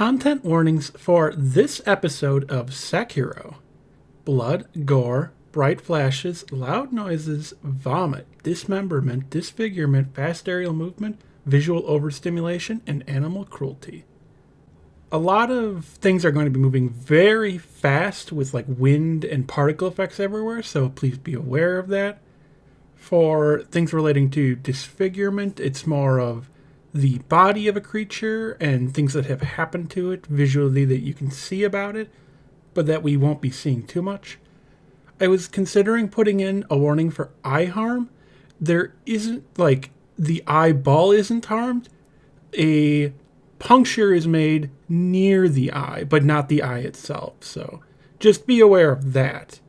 Content warnings for this episode of Sekiro. Blood, gore, bright flashes, loud noises, vomit, dismemberment, disfigurement, fast aerial movement, visual overstimulation, and animal cruelty. A lot of things are going to be moving very fast with like wind and particle effects everywhere, so please be aware of that. For things relating to disfigurement, it's more of the body of a creature and things that have happened to it visually that you can see about it, but that we won't be seeing too much. I was considering putting in a warning for eye harm. There isn't, like, the eyeball isn't harmed. A puncture is made near the eye, but not the eye itself, so just be aware of that.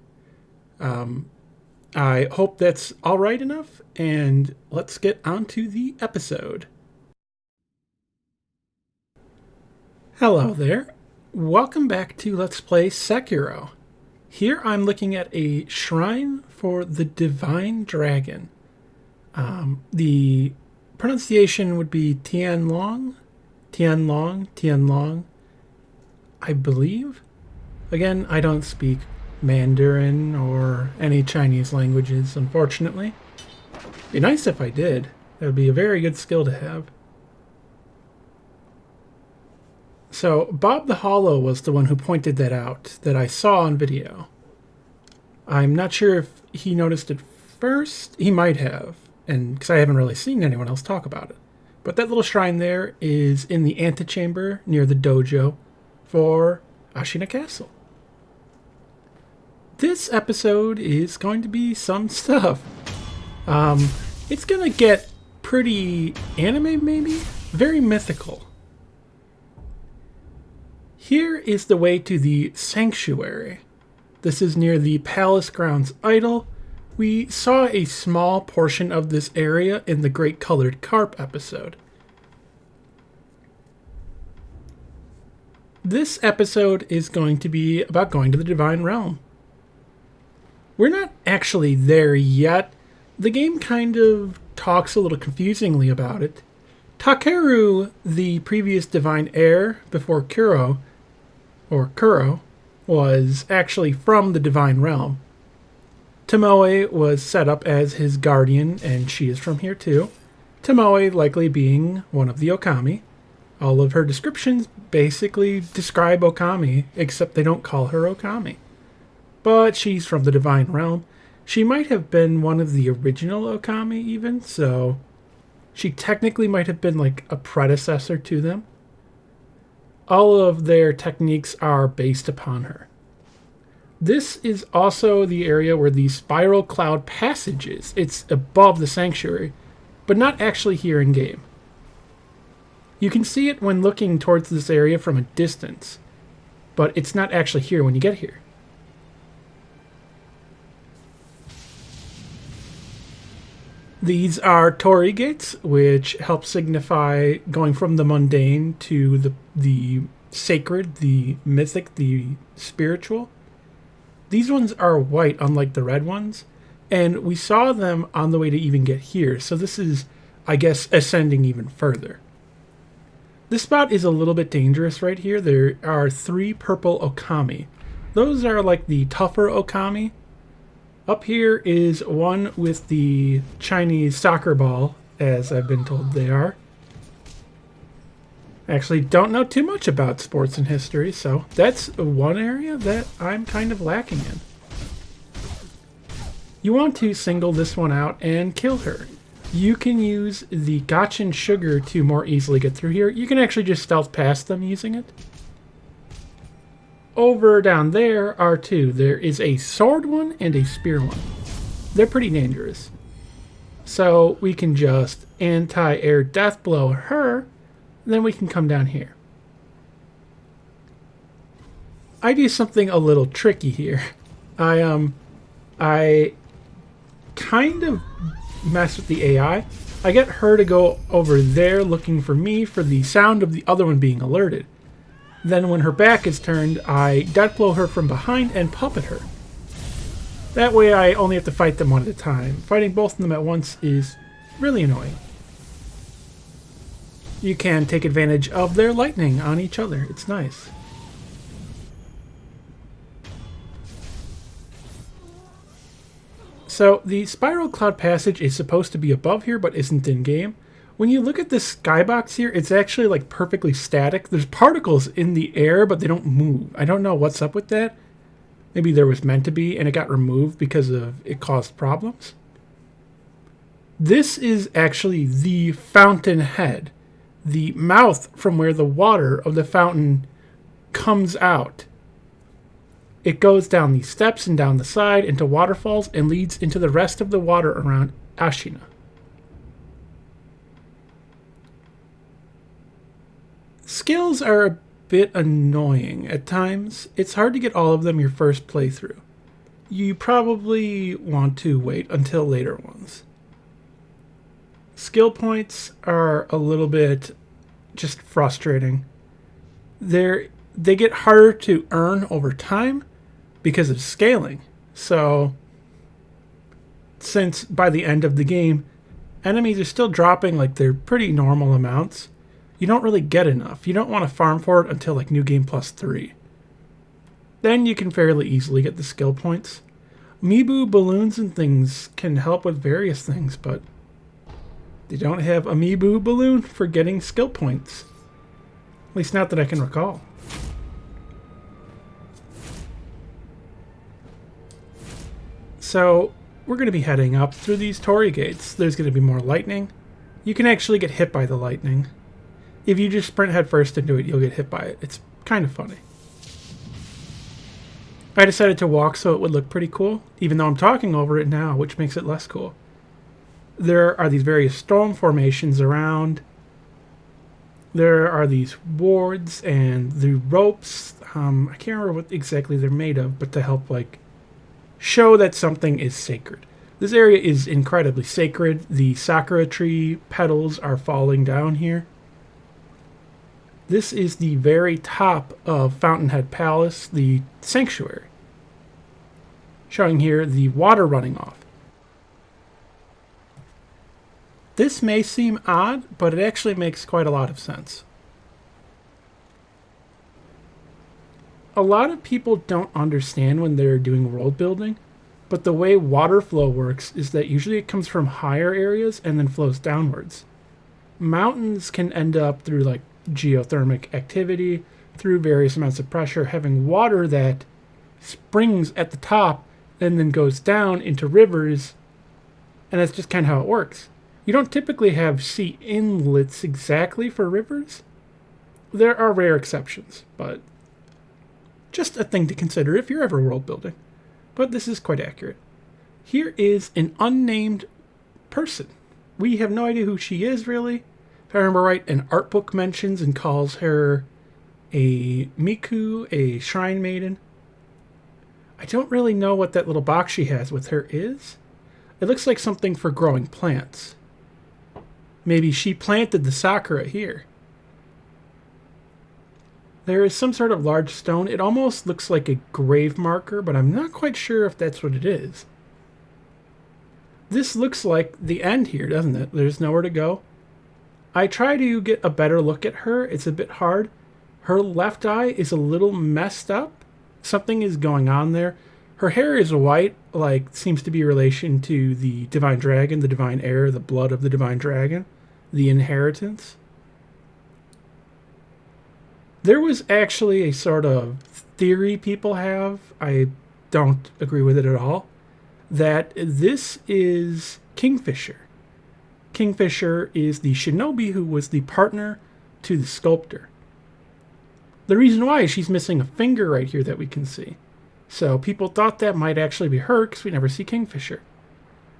I hope that's all right enough, and let's get on to the episode. Hello there. Welcome back to Let's Play Sekiro. Here I'm looking at a shrine for the Divine Dragon. The pronunciation would be Tianlong, I believe. Again, I don't speak Mandarin or any Chinese languages, unfortunately. It'd be nice if I did. That would be a very good skill to have. So, Bob the Hollow was the one who pointed that out, that I saw on video. I'm not sure if he noticed it first. He might have, and because I haven't really seen anyone else talk about it. But that little shrine there is in the antechamber near the dojo for Ashina Castle. This episode is going to be some stuff. It's going to get pretty anime, maybe? Very mythical. Here is the way to the sanctuary. This is near the palace grounds idol. We saw a small portion of this area in the Great Colored Carp episode. This episode is going to be about going to the Divine Realm. We're not actually there yet. The game kind of talks a little confusingly about it. Takeru, the previous divine heir before Kuro, was actually from the Divine Realm. Tomoe was set up as his guardian, and she is from here too. Tomoe likely being one of the Okami. All of her descriptions basically describe Okami, except they don't call her Okami. But she's from the Divine Realm. She might have been one of the original Okami even, so she technically might have been like a predecessor to them. All of their techniques are based upon her. This is also the area where the Spiral Cloud Passage is. It's above the sanctuary, but not actually here in game. You can see it when looking towards this area from a distance, but it's not actually here when you get here. These are Torii gates, which help signify going from the mundane to the sacred, the mythic, the spiritual. These ones are white, unlike the red ones, and we saw them on the way to even get here, so this is, I guess, ascending even further. This spot is a little bit dangerous right here. There are 3 purple Okami. Those are like the tougher Okami. Up here is one with the Chinese soccer ball, as I've been told they are. Actually, don't know too much about sports and history, so that's one area that I'm kind of lacking in. You want to single this one out and kill her. You can use the Gotchin Sugar to more easily get through here. You can actually just stealth past them using it. Over down there are 2. There is a sword one and a spear one. They're pretty dangerous. So we can just anti-air death blow her, then we can come down here. I do something a little tricky here. I kind of mess with the AI. I get her to go over there looking for me for the sound of the other one being alerted. Then when her back is turned, I death blow her from behind and puppet her. That way I only have to fight them one at a time. Fighting both of them at once is really annoying. You can take advantage of their lightning on each other. It's nice. So the spiral cloud passage is supposed to be above here, but isn't in game. When you look at this skybox here, it's actually like perfectly static. There's particles in the air, but they don't move. I don't know what's up with that. Maybe there was meant to be and it got removed because of it caused problems. This is actually the fountain head, the mouth from where the water of the fountain comes out. It goes down these steps and down the side into waterfalls and leads into the rest of the water around Ashina. Skills are a bit annoying at times. It's hard to get all of them your first playthrough. You probably want to wait until later ones. Skill points are a little bit just frustrating. They get harder to earn over time because of scaling. So, since by the end of the game, enemies are still dropping like they're pretty normal amounts, you don't really get enough. You don't want to farm for it until like New Game Plus 3. Then you can fairly easily get the skill points. Amiibo balloons and things can help with various things, but they don't have Amiibo balloon for getting skill points. At least not that I can recall. So, we're going to be heading up through these torii gates. There's going to be more lightning. You can actually get hit by the lightning. If you just sprint headfirst into it, you'll get hit by it. It's kind of funny. I decided to walk so it would look pretty cool, even though I'm talking over it now, which makes it less cool. There are these various storm formations around. There are these wards and the ropes. I can't remember what exactly they're made of, but to help like show that something is sacred. This area is incredibly sacred. The Sakura tree petals are falling down here. This is the very top of Fountainhead Palace, the sanctuary. Showing here the water running off. This may seem odd, but it actually makes quite a lot of sense. A lot of people don't understand when they're doing world building, but the way water flow works is that usually it comes from higher areas and then flows downwards. Mountains can end up through like geothermic activity, through various amounts of pressure, having water that springs at the top and then goes down into rivers, and that's just kind of how it works. You don't typically have sea inlets exactly for rivers. There are rare exceptions, but just a thing to consider if you're ever world building. But this is quite accurate. Here is an unnamed person. We have no idea who she is, really. If I remember right, an art book mentions and calls her a Miku, a shrine maiden. I don't really know what that little box she has with her is. It looks like something for growing plants. Maybe she planted the Sakura here. There is some sort of large stone. It almost looks like a grave marker, but I'm not quite sure if that's what it is. This looks like the end here, doesn't it? There's nowhere to go. I try to get a better look at her. It's a bit hard. Her left eye is a little messed up. Something is going on there. Her hair is white, like seems to be a relation to the divine dragon, the divine heir, the blood of the divine dragon, the inheritance. There was actually a sort of theory people have, I don't agree with it at all, that this is Kingfisher. Kingfisher is the shinobi who was the partner to the sculptor. The reason why is she's missing a finger right here that we can see. So people thought that might actually be her because we never see Kingfisher.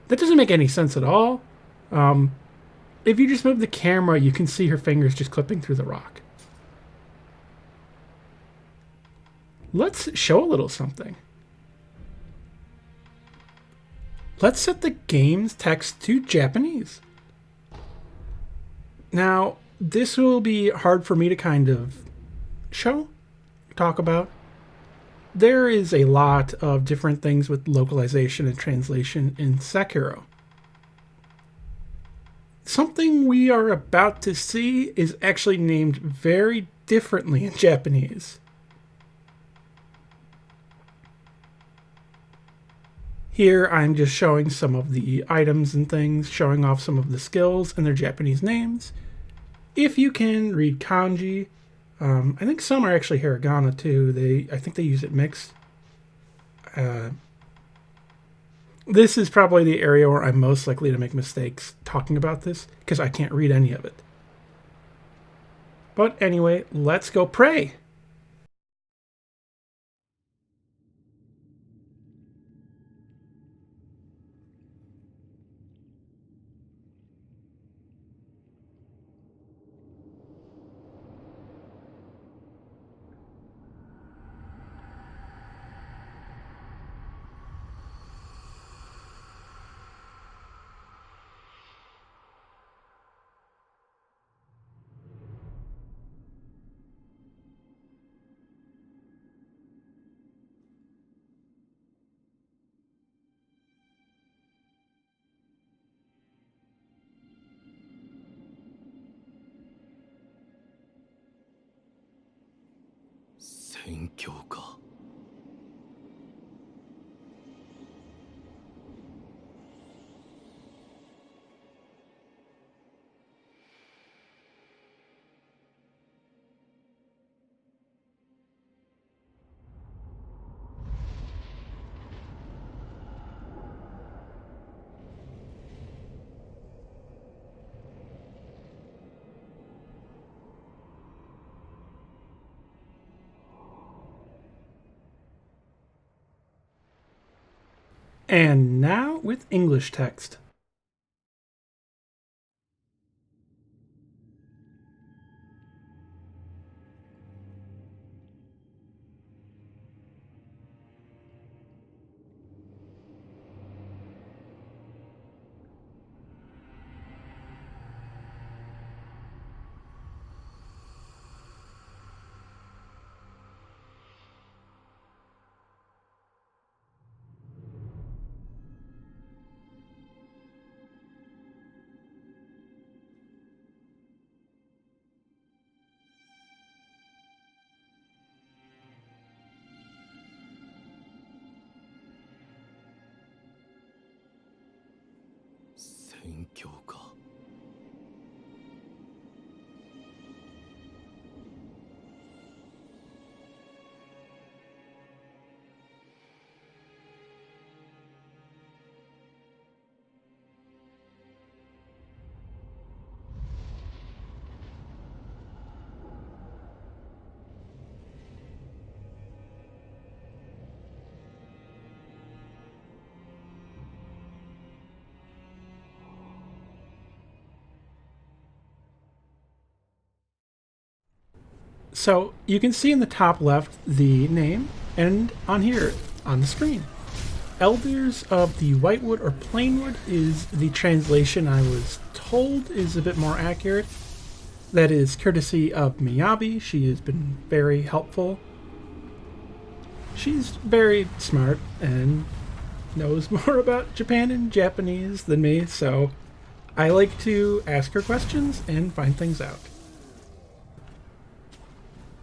That doesn't make any sense at all. If you just move the camera, you can see her fingers just clipping through the rock. Let's show a little something. Let's set the game's text to Japanese. Now, this will be hard for me to kind of talk about. There is a lot of different things with localization and translation in Sekiro. Something we are about to see is actually named very differently in Japanese. Here I'm just showing some of the items and things, showing off some of the skills and their Japanese names. If you can read kanji, I think some are actually hiragana too. I think they use it mixed. This is probably the area where I'm most likely to make mistakes talking about this, because I can't read any of it. But anyway, let's go pray. And now with English text. So you can see in the top left the name, and on here on the screen, Elders of the Whitewood or Plainwood is the translation I was told is a bit more accurate. That is courtesy of Miyabi. She has been very helpful. She's very smart and knows more about Japan and Japanese than me, so I like to ask her questions and find things out.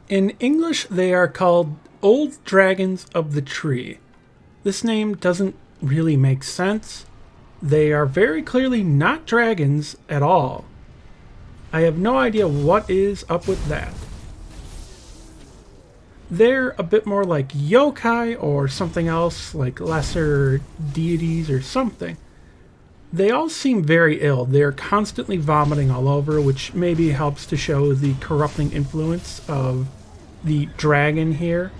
In English, they are called Old Dragons of the Tree. This name doesn't really make sense. They are very clearly not dragons at all. I have no idea what is up with that. They're a bit more like yokai or something else, like lesser deities or something. They all seem very ill. They're constantly vomiting all over, which maybe helps to show the corrupting influence of the dragon here,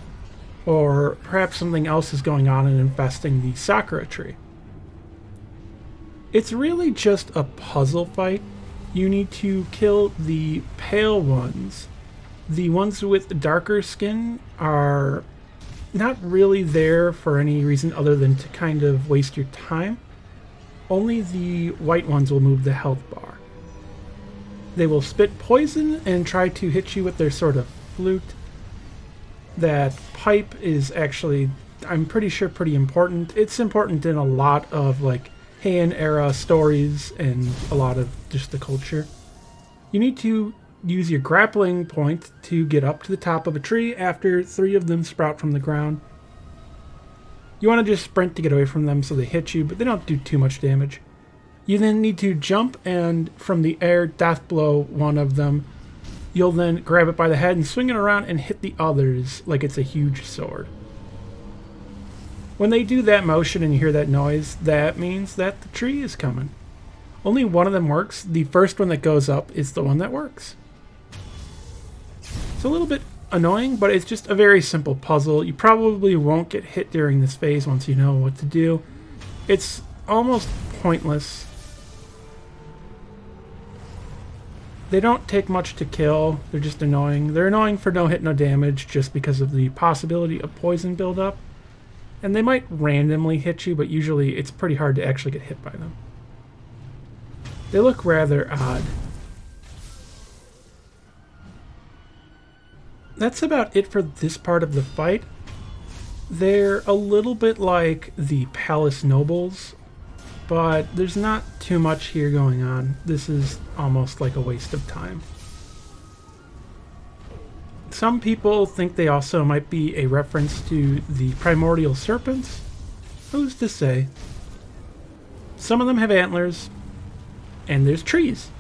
or perhaps something else is going on and infesting the Sakura tree. It's really just a puzzle fight. You need to kill the pale ones. The ones with darker skin are not really there for any reason other than to kind of waste your time. Only the white ones will move the health bar. They will spit poison and try to hit you with their sort of flute. That pipe is actually, I'm pretty sure, pretty important. It's important in a lot of like Heian era stories and a lot of just the culture. You need to use your grappling point to get up to the top of a tree after 3 of them sprout from the ground. You want to just sprint to get away from them so they hit you, but they don't do too much damage. You then need to jump and from the air death blow one of them. You'll then grab it by the head and swing it around and hit the others like it's a huge sword. When they do that motion and you hear that noise, that means that the tree is coming. Only one of them works. The first one that goes up is the one that works. It's a little bit annoying, but it's just a very simple puzzle. You probably won't get hit during this phase once you know what to do. It's almost pointless. They don't take much to kill. They're just annoying. They're annoying for no hit, no damage just because of the possibility of poison buildup. And they might randomly hit you, but usually it's pretty hard to actually get hit by them. They look rather odd. That's about it for this part of the fight. They're a little bit like the Palace Nobles, but there's not too much here going on. This is almost like a waste of time. Some people think they also might be a reference to the primordial serpents. Who's to say? Some of them have antlers, and there's trees.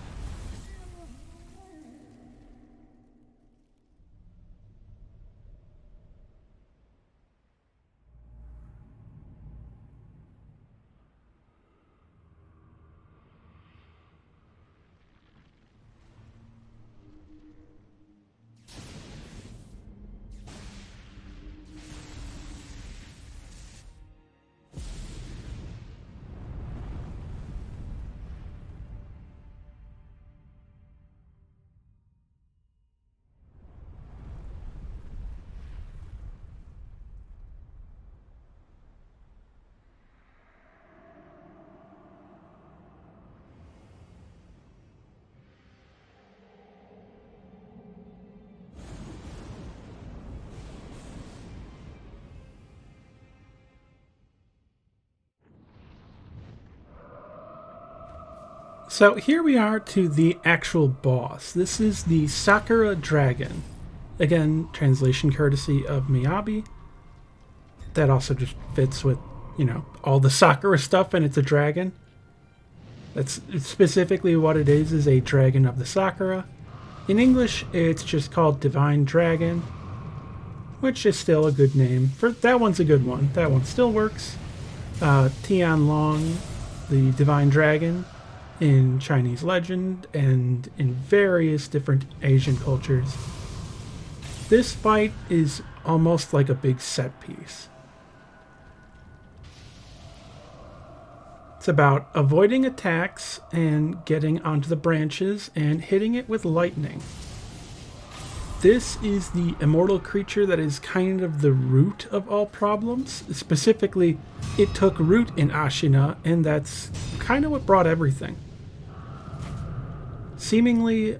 So here we are to the actual boss. This is the Sakura dragon. Again, translation courtesy of Miyabi. That also just fits with, all the Sakura stuff, and it's a dragon. That's specifically what it is a dragon of the Sakura. In English, it's just called Divine Dragon, which is still a good name. That one's a good one. That one still works. Tianlong, the Divine Dragon, in Chinese legend and in various different Asian cultures. This fight is almost like a big set piece. It's about avoiding attacks and getting onto the branches and hitting it with lightning. This is the immortal creature that is kind of the root of all problems. Specifically, it took root in Ashina, and that's kind of what brought everything. Seemingly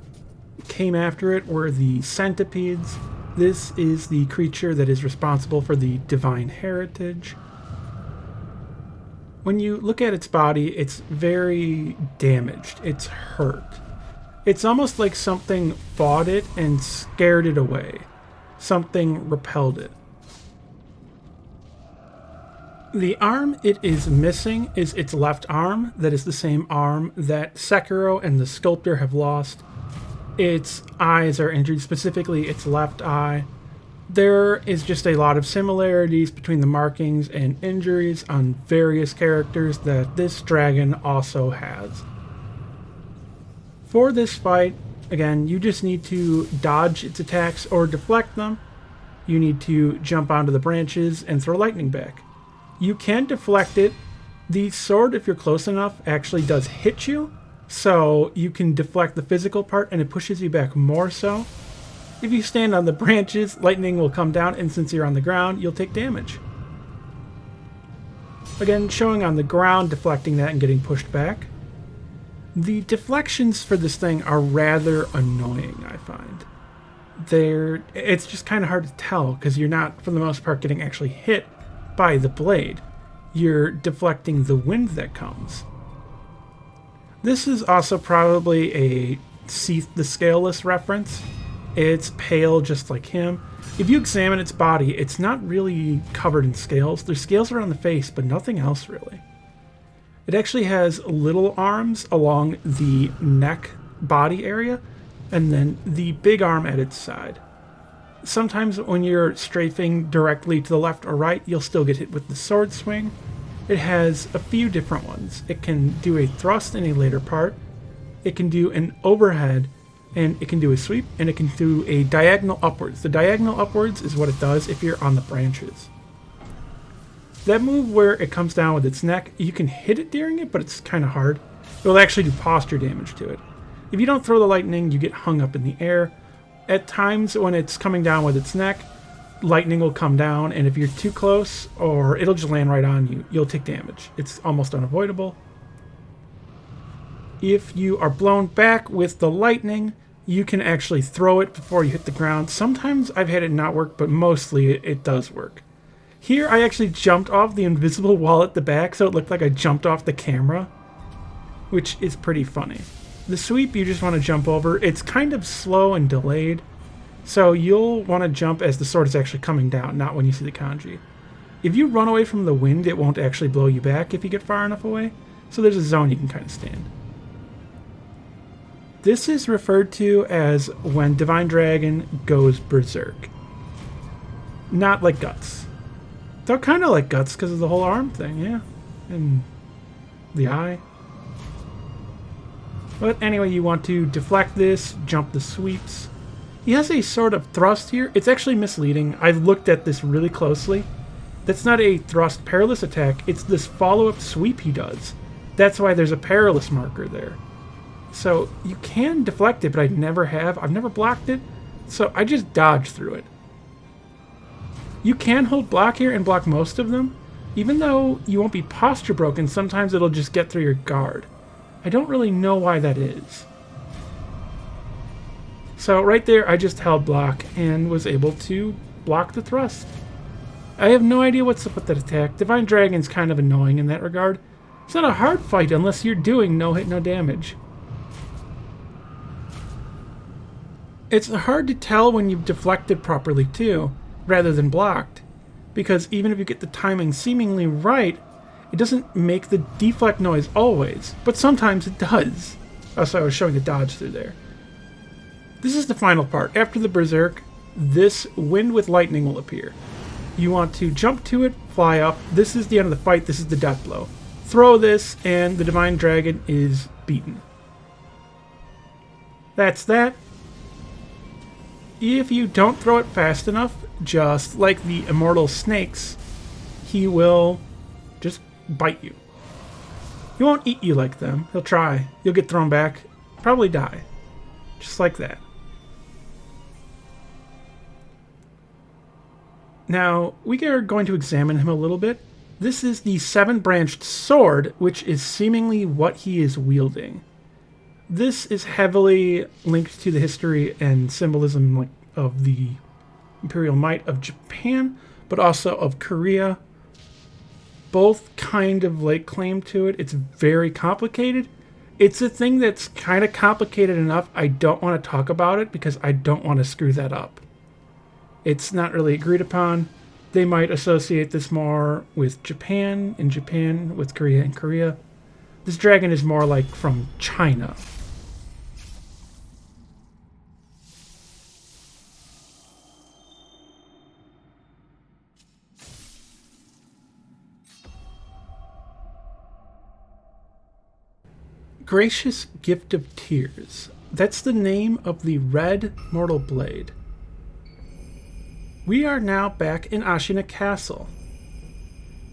came after it were the centipedes. This is the creature that is responsible for the divine heritage. When you look at its body, it's very damaged. It's hurt. It's almost like something fought it and scared it away. Something repelled it. The arm it is missing is its left arm. That is the same arm that Sekiro and the sculptor have lost. Its eyes are injured, specifically its left eye. There is just a lot of similarities between the markings and injuries on various characters that this dragon also has. For this fight, again, you just need to dodge its attacks or deflect them. You need to jump onto the branches and throw lightning back. You can deflect it. The sword, if you're close enough, actually does hit you, so you can deflect the physical part and it pushes you back more so. If you stand on the branches, lightning will come down, and since you're on the ground, you'll take damage. Again, showing on the ground, deflecting that and getting pushed back. The deflections for this thing are rather annoying, I find. It's just kind of hard to tell because you're not, for the most part, getting actually hit by the blade. you're deflecting the wind that comes. This is also probably a Seath the Scaleless reference. It's pale just like him. If you examine its body, it's not really covered in scales. There's scales around the face, but nothing else really. It actually has little arms along the neck body area, and then the big arm at its side. Sometimes when you're strafing directly to the left or right, you'll still get hit with the sword swing. It has a few different ones. It can do a thrust in a later part, it can do an overhead, and it can do a sweep, and it can do a diagonal upwards. The diagonal upwards is what it does if you're on the branches. That move where it comes down with its neck, you can hit it during it, but it's kind of hard. It will actually do posture damage to it. If you don't throw the lightning, you get hung up in the air. At times when it's coming down with its neck, lightning will come down, and if you're too close, or it'll just land right on you, you'll take damage. It's almost unavoidable. If you are blown back with the lightning, you can actually throw it before you hit the ground. Sometimes I've had it not work, but mostly it does work. Here I actually jumped off the invisible wall at the back, so it looked like I jumped off the camera, which is pretty funny. The sweep you just want to jump over. It's kind of slow and delayed, so you'll want to jump as the sword is actually coming down, not when you see the kanji. If you run away from the wind, it won't actually blow you back if you get far enough away, so there's a zone you can kind of stand. This is referred to as when Divine Dragon goes berserk. Not like Guts. Though kind of like Guts because of the whole arm thing, yeah. And the eye. But anyway, you want to deflect this, jump the sweeps. He has a sort of thrust here. It's actually misleading. I've looked at this really closely. That's not a thrust perilous attack. It's this follow-up sweep he does. That's why there's a perilous marker there. So you can deflect it, but I never have. I've never blocked it, so I just dodge through it. You can hold block here and block most of them. Even though you won't be posture broken, sometimes it'll just get through your guard. I don't really know why that is. So right there, I just held block and was able to block the thrust. I have no idea what's up with that attack. Divine Dragon's kind of annoying in that regard. It's not a hard fight unless you're doing no hit, no damage. It's hard to tell when you've deflected properly too, rather than blocked, because even if you get the timing seemingly right, it doesn't make the deflect noise always, but sometimes it does. Also, I was showing the dodge through there. This is the final part. After the berserk, this wind with lightning will appear. You want to jump to it, fly up. This is the end of the fight. This is the death blow. Throw this, and the Divine Dragon is beaten. That's that. If you don't throw it fast enough, just like the immortal snakes, he will just bite you. He won't eat you like them. He'll try. You'll get thrown back. Probably die. Just like that. Now, we are going to examine him a little bit. This is the seven-branched sword, which is seemingly what he is wielding. This is heavily linked to the history and symbolism of the Imperial Might of Japan, but also of Korea. Both kind of claim to it. It's very complicated. It's a thing that's kind of complicated enough. I don't want to talk about it because I don't want to screw that up. It's not really agreed upon. They might associate this more with Japan, and Japan with Korea and Korea. This dragon is more like from China. Gracious Gift of Tears. That's the name of the red mortal blade. We are now back in Ashina Castle.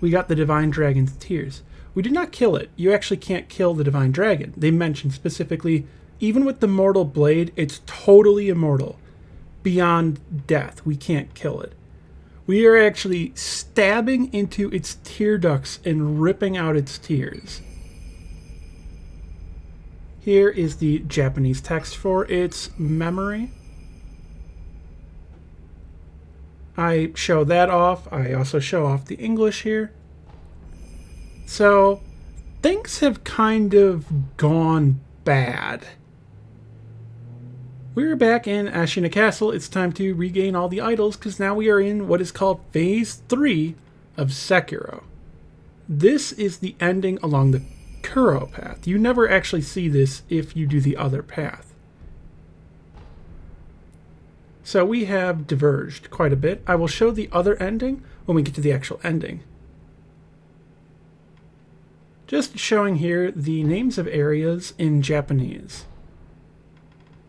We got the Divine Dragon's Tears. We did not kill it. You actually can't kill the Divine Dragon. They mentioned specifically, even with the mortal blade, it's totally immortal. Beyond death, we can't kill it. We are actually stabbing into its tear ducts and ripping out its tears. Here is the Japanese text for its memory. I show that off. I also show off the English here. So, things have kind of gone bad. We're back in Ashina Castle. It's time to regain all the idols because now we are in what is called Phase 3 of Sekiro. This is the ending along the Kuro path. You never actually see this if you do the other path. So we have diverged quite a bit. I will show the other ending when we get to the actual ending. Just showing here the names of areas in Japanese.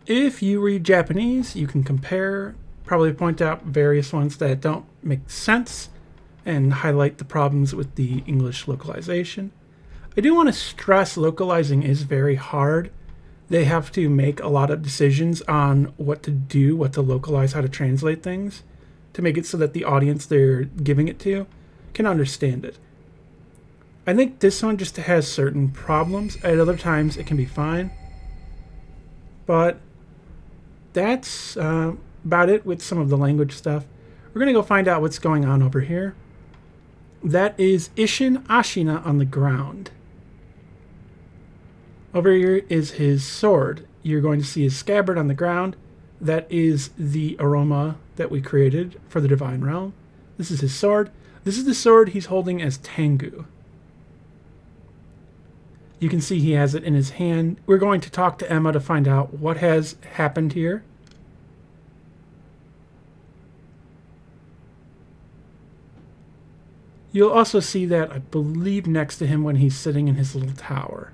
If you read Japanese, you can compare, probably point out various ones that don't make sense, and highlight the problems with the English localization. I do want to stress localizing is very hard. They have to make a lot of decisions on what to do, what to localize, how to translate things, to make it so that the audience they're giving it to can understand it. I think this one just has certain problems. At other times, it can be fine. But that's about it with some of the language stuff. We're going to go find out what's going on over here. That is Ishin Ashina on the ground. Over here is his sword. You're going to see his scabbard on the ground. That is the aroma that we created for the Divine Realm. This is his sword. This is the sword he's holding as Tengu. You can see he has it in his hand. We're going to talk to Emma to find out what has happened here. You'll also see that, I believe, next to him when he's sitting in his little tower.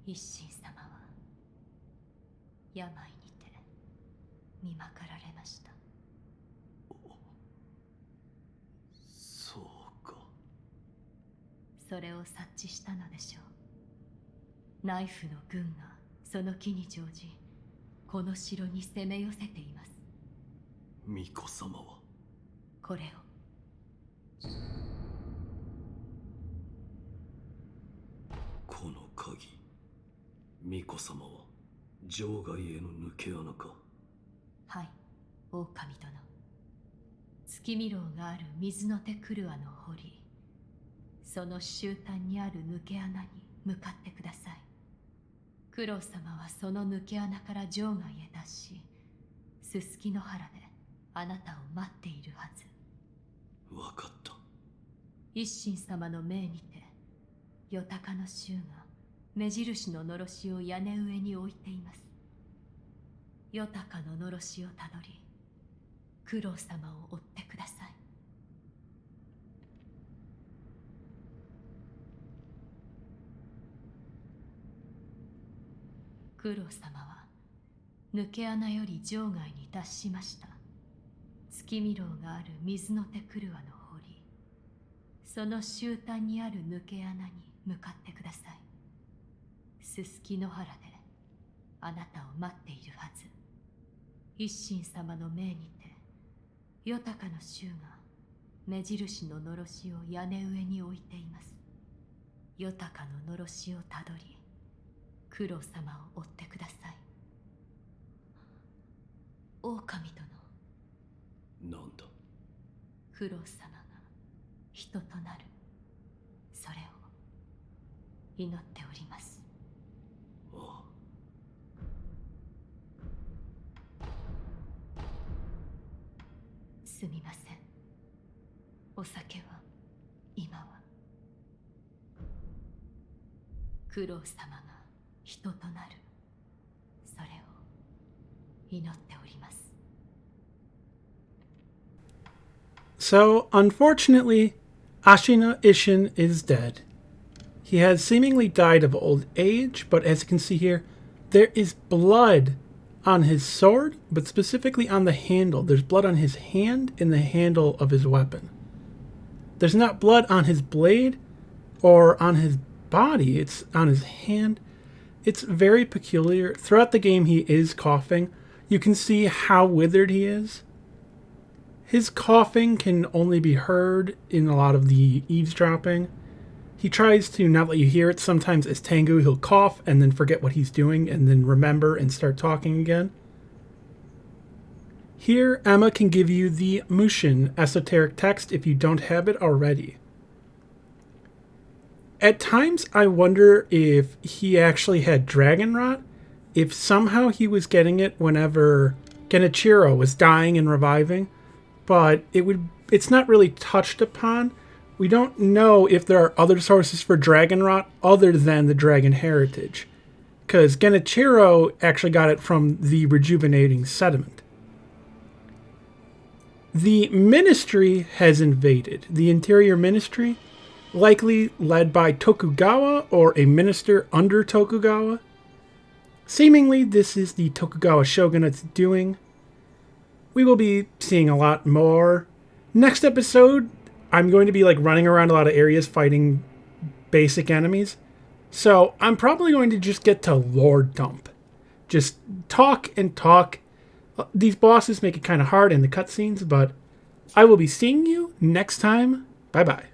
Ishin様は病にて見まかられました。そうか。それを察知したのでしょう。ナイフの軍がその木に乗じ、この城に攻め寄せています。巫女様はこれを。この鍵、巫女様は場外への抜け穴か。はい、狼殿。月見楼がある水の手クルアの堀、その終端にある抜け穴に向かってください。クロウ様はその抜け穴から場外へ脱し、すすきの原であなたを待っているはず。わかった。一心様の命にて、ヨタカの衆が目印ののろしを屋根上に置いています。ヨタカののろしをたどり、クロウ様を追ってください。クロウ様は抜け穴より場外に脱しました。月見楼がある水の手クルアの堀、その終端にある抜け穴に向かってください。すすきの原であなたを待っているはず。一心様の命にて、ヨタカの衆が目印ののろしを屋根上に置いています。ヨタカののろしをたどり、クロウ様を追ってください。狼殿。なんだ。クロウ様が人となる、それを祈っております。ああ。すみません。お酒は今は。クロウ様が人となる、それを祈っております。So, unfortunately, Ashina Ishin is dead. He has seemingly died of old age, but as you can see here, there is blood on his sword, but specifically on the handle. There's blood on his hand and the handle of his weapon. There's not blood on his blade or on his body. It's on his hand. It's very peculiar. Throughout the game, he is coughing. You can see how withered he is. His coughing can only be heard in a lot of the eavesdropping. He tries to not let you hear it. Sometimes as Tengu, he'll cough and then forget what he's doing and then remember and start talking again. Here, Emma can give you the Mushin esoteric text if you don't have it already. At times, I wonder if he actually had Dragon Rot, if somehow he was getting it whenever Genichiro was dying and reviving, but it's not really touched upon. We don't know if there are other sources for Dragon Rot other than the Dragon Heritage, because Genichiro actually got it from the rejuvenating sediment. The Ministry has invaded. The Interior Ministry, likely led by Tokugawa or a minister under Tokugawa. Seemingly, this is the Tokugawa shogunate's doing. We will be seeing a lot more. Next episode, I'm going to be running around a lot of areas fighting basic enemies. So I'm probably going to just get to lore dump. Just talk and talk. These bosses make it kind of hard in the cutscenes, but I will be seeing you next time. Bye-bye.